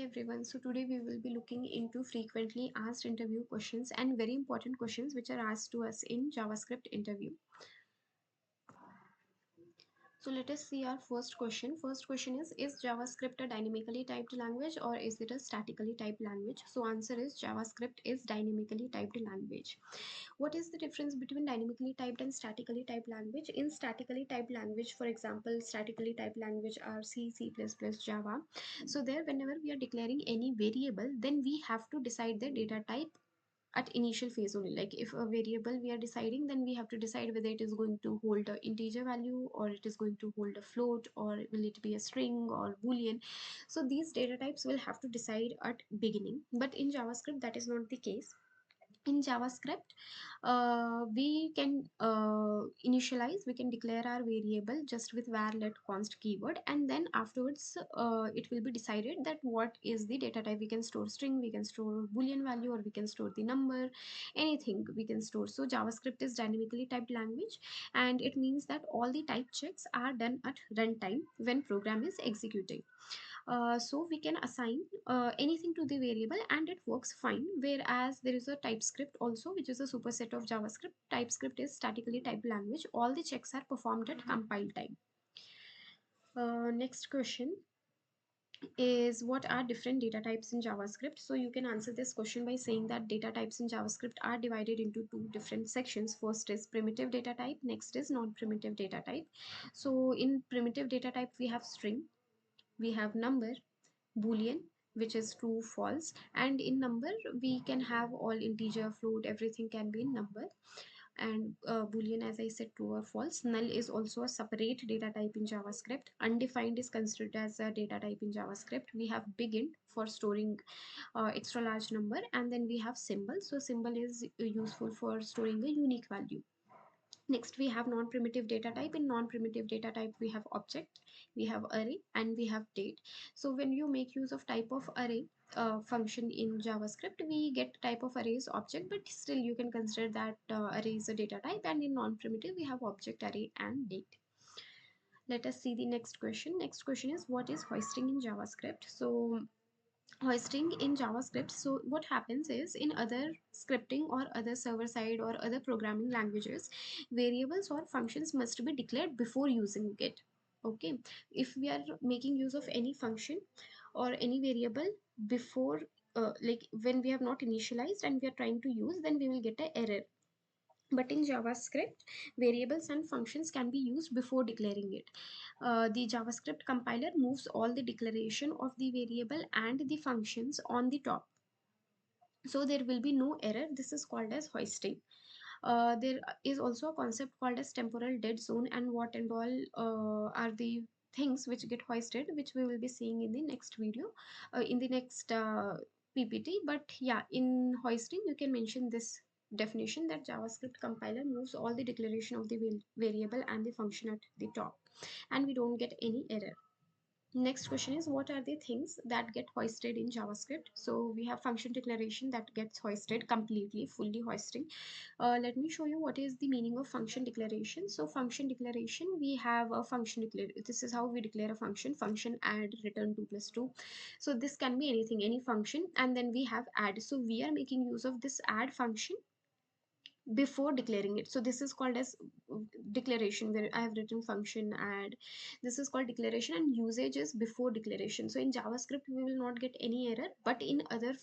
everyone. So today we will be looking into frequently asked interview questions and very important questions which are asked to us in JavaScript interview. So let us see our first question. First question is JavaScript a dynamically typed language or is it a statically typed language? So answer is JavaScript is dynamically typed language. What is the difference between dynamically typed and statically typed language? In statically typed language, for example, statically typed language are C, C++, Java. So there, whenever we are declaring any variable, then we have to decide the data type at initial phase only. Like if a variable we are deciding, then we have to decide whether it is going to hold a integer value or it is going to hold a float, or will it be a string or boolean. So these data types will have to decide at beginning, but in JavaScript that is not the case. In JavaScript, we can initialize, we can declare our variable just with var let const keyword, and then afterwards it will be decided that what is the data type. We can store string, we can store boolean value, or we can store the number, anything we can store. So JavaScript is dynamically typed language, and it means that all the type checks are done at runtime when program is executing. So we can assign anything to the variable and it works fine, whereas there is a TypeScript also, which is a superset of JavaScript. TypeScript is statically typed language. All the checks are performed at compile time. Next question is, what are different data types in JavaScript? So you can answer this question by saying that data types in JavaScript are divided into two different sections. First is primitive data type, next is non-primitive data type. So in primitive data type we have string, we have number, boolean, which is true false, and in number we can have all integer, float, everything can be in number. And boolean, as I said, true or false. Null is also a separate data type in JavaScript. Undefined is considered as a data type in JavaScript. We have big int for storing extra large number, and then we have symbol. So symbol is useful for storing a unique value. Next, we have non-primitive data type. In non-primitive data type, we have object, we have array, and we have date. So when you make use of type of array function in JavaScript, we get type of array is object, but still you can consider that array is a data type. And in non-primitive, we have object, array, and date. Let us see the next question. Next question is, what is hoisting in JavaScript? So hoisting in JavaScript, so what happens is, in other scripting or other server side or other programming languages, variables or functions must be declared before using it. Okay, if we are making use of any function or any variable before like when we have not initialized and we are trying to use, then we will get an error. But in JavaScript, variables and functions can be used before declaring it. The JavaScript compiler moves all the declaration of the variable and the functions on the top. So there will be no error. This is called as hoisting. There is also a concept called as temporal dead zone, and what and all are the things which get hoisted, which we will be seeing in the next video, in the next PPT. But yeah, in hoisting, you can mention this definition that JavaScript compiler moves all the declaration of the variable and the function at the top, and we don't get any error. Next question is, what are the things that get hoisted in JavaScript? So we have function declaration that gets hoisted completely, fully hoisting. Let me show you what is the meaning of function declaration. So function declaration, we have a function declare. This is how we declare a function add, return 2 plus 2. So this can be anything, any function, and then we have add. So we are making use of this add function before declaring it. So this is called as declaration, where I have written function add. This is called declaration, and usage is before declaration. So in JavaScript we will not get any error, but in other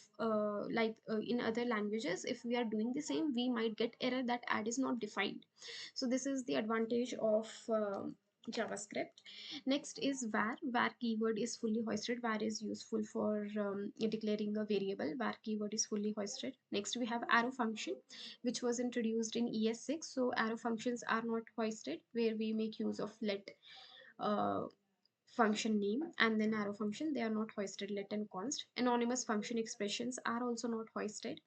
in other languages, if we are doing the same, we might get error that add is not defined. So this is the advantage of JavaScript. Next is var. Var keyword is fully hoisted. Var is useful for declaring a variable. Var keyword is fully hoisted. Next we have arrow function, which was introduced in ES6. So arrow functions are not hoisted, where we make use of let function name and then arrow function. They are not hoisted. Let and const. Anonymous function expressions are also not hoisted.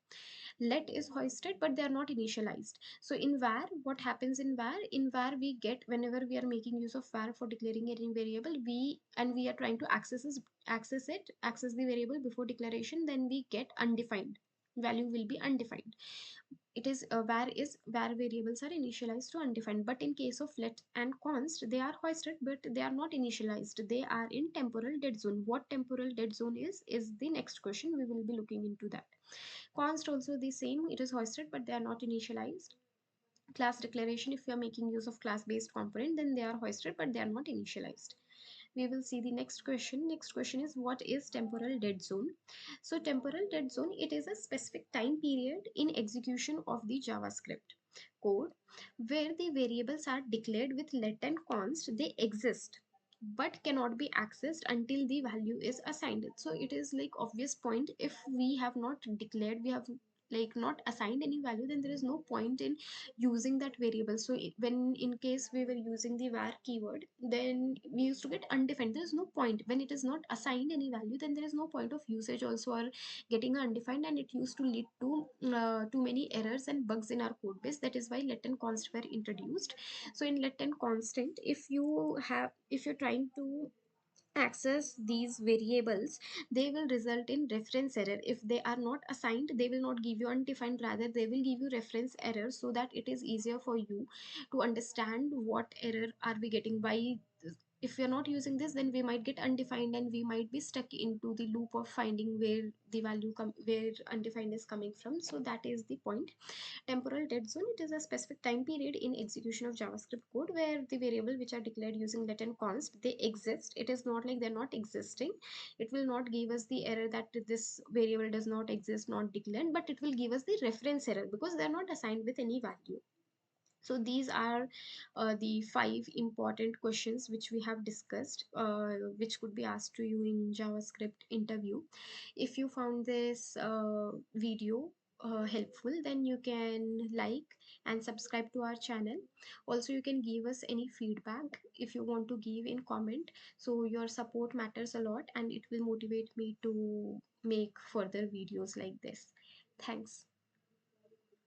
Let is hoisted, but they are not initialized. So in var, what happens in var? In var, we get, whenever we are making use of var for declaring any variable, we are trying to access the variable before declaration, then we get undefined. value will be undefined. It is where variables are initialized to undefined, but in case of let and const, they are hoisted but they are not initialized, they are in temporal dead zone. What temporal dead zone is the next question. We will be looking into that. Const also the same, it is hoisted but they are not initialized. Class declaration, if you are making use of class based component, then they are hoisted but they are not initialized. We will see the next question. Next question is, what is temporal dead zone? So temporal dead zone, it is a specific time period in execution of the JavaScript code where the variables are declared with let and const. They exist but cannot be accessed until the value is assigned. So it is like obvious point, if we have not declared, we have like not assigned any value, then there is no point in using that variable. So when in case we were using the var keyword, then we used to get undefined. There is no point when it is not assigned any value, then there is no point of usage also, or getting undefined, and it used to lead to too many errors and bugs in our code base. That is why let and const were introduced. So in let and constant, if you're trying to access these variables, they will result in reference error. If they are not assigned, they will not give you undefined, rather they will give you reference error, so that it is easier for you to understand what error are we getting. By if we are not using this, then we might get undefined and we might be stuck into the loop of finding where the where undefined is coming from. So that is the point. Temporal dead zone, it is a specific time period in execution of JavaScript code where the variable which are declared using let and const, they exist. It is not like they're not existing. It will not give us the error that this variable does not exist, not declared, but it will give us the reference error because they're not assigned with any value. So these are the 5 important questions which we have discussed, which could be asked to you in JavaScript interview. If you found this video helpful, then you can like and subscribe to our channel. Also, you can give us any feedback if you want to give in comment. So your support matters a lot and it will motivate me to make further videos like this. Thanks.